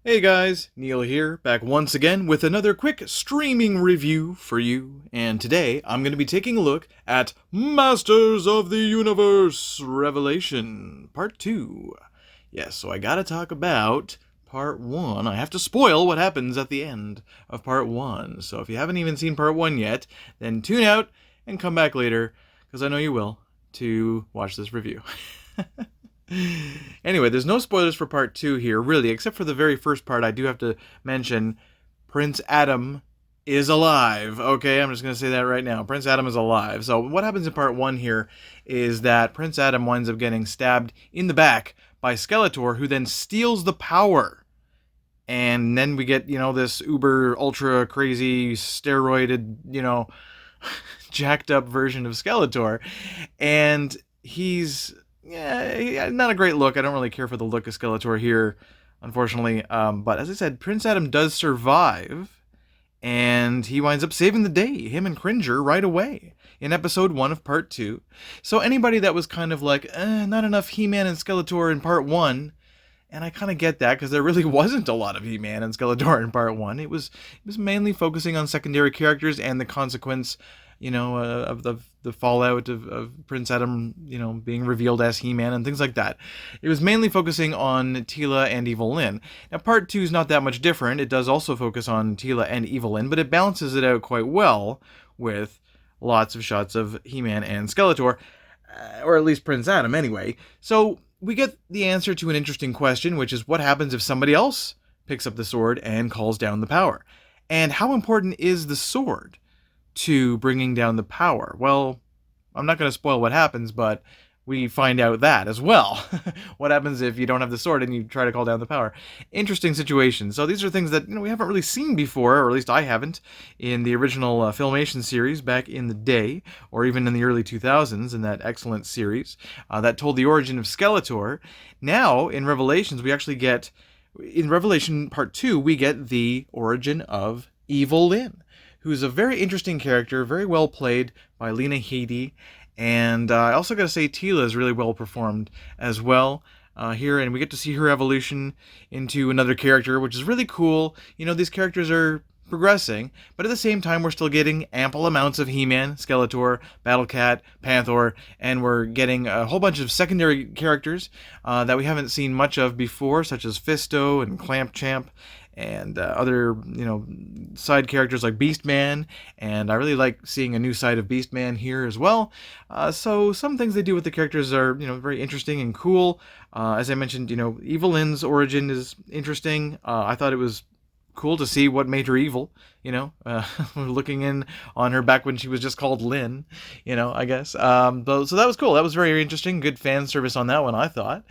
Hey guys, Neil here, back once again with another quick streaming review for you. And today I'm going to be taking a look at Masters of the Universe Revelation Part 2. Yes, so I gotta talk about Part 1. I have to spoil what happens at the end of Part 1. So if you haven't even seen Part 1 yet, then tune out and come back later, because I know you will, to watch this review. Anyway, there's no spoilers for part 2 here, really, except for the very first part. I do have to mention Prince Adam is alive. Okay, I'm just going to say that right now. Prince Adam is alive. So what happens in part 1 here is that Prince Adam winds up getting stabbed in the back by Skeletor, who then steals the power. And then we get, this uber, ultra crazy, steroided, jacked up version of Skeletor. And he's not a great look. I don't really care for the look of Skeletor here, unfortunately. But as I said, Prince Adam does survive, and he winds up saving the day, him and Cringer, right away in episode 1 of part 2. So anybody that was kind of like, not enough He-Man and Skeletor in part 1, and I kind of get that, because there really wasn't a lot of He-Man and Skeletor in part 1. It was mainly focusing on secondary characters and the consequence, of the fallout of Prince Adam, being revealed as He-Man and things like that. It was mainly focusing on Teela and Evelyn. Now, part 2 is not that much different. It does also focus on Teela and Evelyn, but it balances it out quite well with lots of shots of He-Man and Skeletor, or at least Prince Adam anyway. So we get the answer to an interesting question, which is what happens if somebody else picks up the sword and calls down the power? And how important is the sword to bringing down the power? Well, I'm not going to spoil what happens, but we find out that as well. What happens if you don't have the sword and you try to call down the power? Interesting situation. So these are things that we haven't really seen before, or at least I haven't, in the original Filmation series back in the day, or even in the early 2000s in that excellent series that told the origin of Skeletor. Now, in Revelations, we actually get, in Revelation Part 2, we get the origin of Evelyn, who's a very interesting character, very well played by Lena Headey. And I also got to say Teela is really well performed as well here, and we get to see her evolution into another character, which is really cool. These characters are progressing, but at the same time we're still getting ample amounts of He-Man, Skeletor, Battlecat, Panther, and we're getting a whole bunch of secondary characters that we haven't seen much of before, such as Fisto and Clamp Champ, and other, side characters like Beastman, and I really like seeing a new side of Beastman here as well. So some things they do with the characters are, very interesting and cool. As I mentioned, Evelyn's origin is interesting. I thought it was cool to see what made her evil, looking in on her back when she was just called Lynn, I guess. So that was cool. That was very interesting. Good fan service on that one, I thought.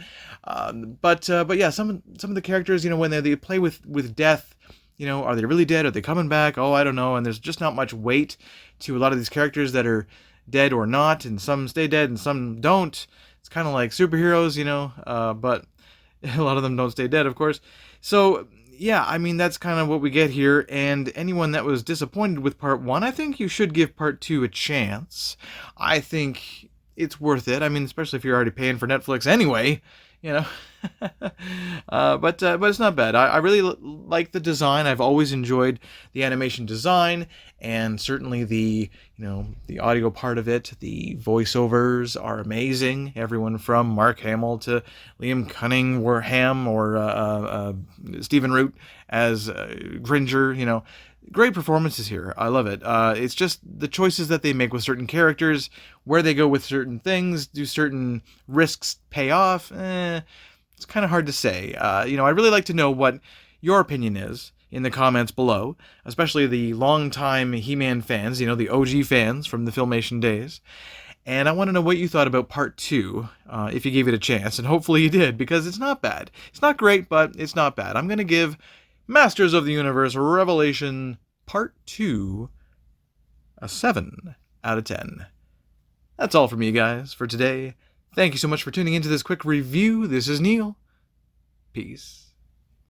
But yeah, some of the characters, when they play with death, are they really dead? Are they coming back? Oh, I don't know. And there's just not much weight to a lot of these characters that are dead or not, and some stay dead and some don't. It's kind of like superheroes, but a lot of them don't stay dead, of course. So yeah, I mean, that's kind of what we get here, and anyone that was disappointed with part 1, I think you should give part 2 a chance. I think it's worth it. I mean, especially if you're already paying for Netflix anyway, but it's not bad. I really like the design. I've always enjoyed the animation design, and certainly the the audio part of it. The voiceovers are amazing. Everyone from Mark Hamill to Liam Cunningham or Stephen Root as Gringer. Great performances here. I love it. It's just the choices that they make with certain characters, where they go with certain things, do certain risks pay off? It's kind of hard to say. I'd really like to know what your opinion is in the comments below, especially the longtime He-Man fans, the OG fans from the Filmation days. And I want to know what you thought about part 2, if you gave it a chance, and hopefully you did, because it's not bad. It's not great, but it's not bad. I'm going to give Masters of the Universe Revelation Part 2 a 7 out of 10. That's all from me, guys, for today. Thank you so much for tuning into this quick review. This is Neil. Peace.